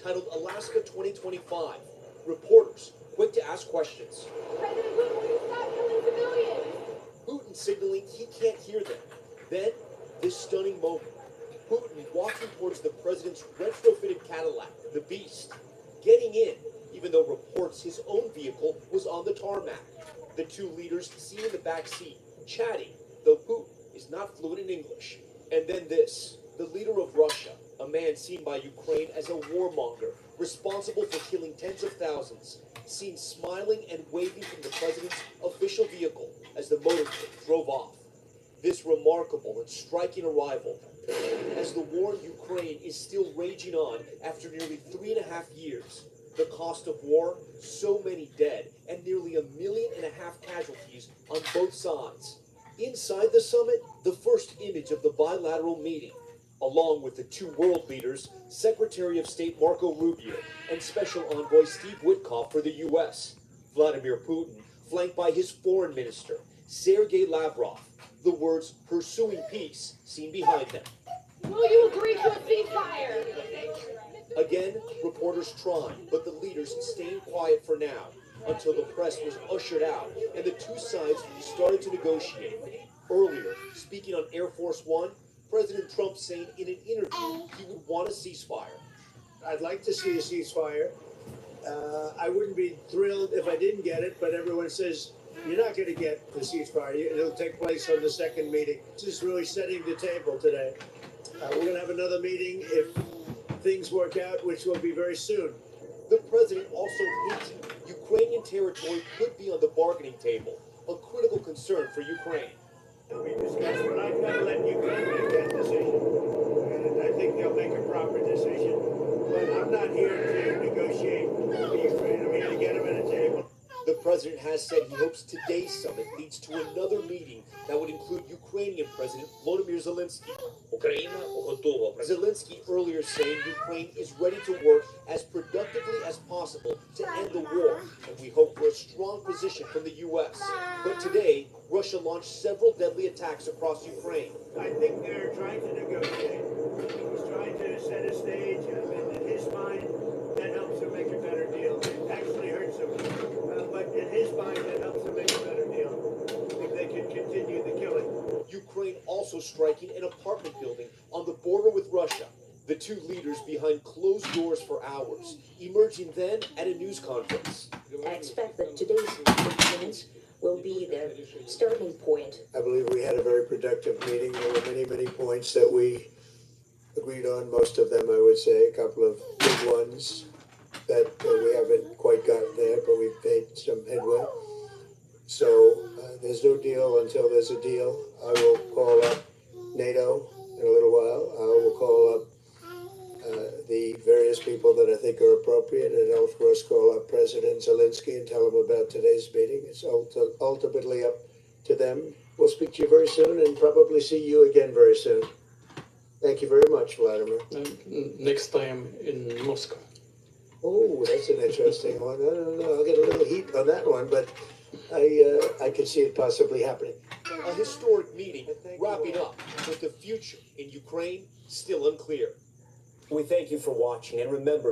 titled Alaska 2025. Reporters quick to ask questions. President Putin, will you stop killing civilians? Putin signaling he can't hear them. Then, this stunning moment. Putin walking towards the president's retrofitted Cadillac, the Beast, getting in, even though reports his own vehicle was on the tarmac. The two leaders seen in the back seat, chatting, though Putin is not fluent in English. And then this, the leader of Russia, a man seen by Ukraine as a warmonger, responsible for killing tens of thousands, seen smiling and waving from the president's official vehicle as the motorcade drove off. This remarkable and striking arrival, as the war in Ukraine is still raging on after nearly 3.5 years. The cost of war, so many dead, and nearly 1.5 million casualties on both sides. Inside the summit, the first image of the bilateral meeting, along with the two world leaders, Secretary of State Marco Rubio and Special Envoy Steve Witkoff for the U.S., Vladimir Putin, flanked by his foreign minister, Sergei Lavrov, the words "pursuing peace" seen behind them. Will you agree to a ceasefire? Again, reporters trying, but the leaders staying quiet for now, until the press was ushered out and the two sides started to negotiate. Earlier, speaking on Air Force One, President Trump saying in an interview he would want a ceasefire. I'd like to see a ceasefire. I wouldn't be thrilled if I didn't get it, but everyone says you're not going to get the ceasefire. It'll take place on the second meeting. This is really setting the table today. We're going to have another meeting if things work out, which will be very soon. The president also hinted Ukrainian territory could be on the bargaining table, a critical concern for Ukraine. We discussed, but I've got to let Ukraine make that decision. And I think they'll make a proper decision. But I'm not here to negotiate with Ukraine. I'm here to get them at a table. The president has said he hopes today's summit leads to another meeting that would include Ukrainian President Volodymyr Zelensky. Zelensky earlier saying Ukraine is ready to work as productively as possible to end the war, and we hope for a strong position from the U.S. But today, Russia launched several deadly attacks across Ukraine. I think they're trying to negotiate. He's trying to set a stage, and in his mind, that helps him make a better deal. It actually hurts him. But in his mind, that helps him make a better deal if they can continue the killing. Ukraine also striking an apartment building on the border with Russia. The two leaders behind closed doors for hours, emerging then at a news conference. I expect that today's meetings will be the starting point. I believe we had a very productive meeting. There were many, many points that we agreed on. Most of them, I would say, a couple of big ones that we haven't quite gotten there, but we've made some headway. So there's no deal until there's a deal. I will call up NATO in a little while. I will call up the various people that I think are appropriate, and I'll of course call up President Zelensky and tell him about today's meeting. It's ultimately up to them. We'll speak to you very soon and probably see you again very soon. Thank you very much, Vladimir. Next time in Moscow. Oh, that's an interesting one. I don't know. I'll get a little heat on that one, but I can see it possibly happening. A historic meeting wrapping up with the future in Ukraine still unclear. We thank you for watching, and remember,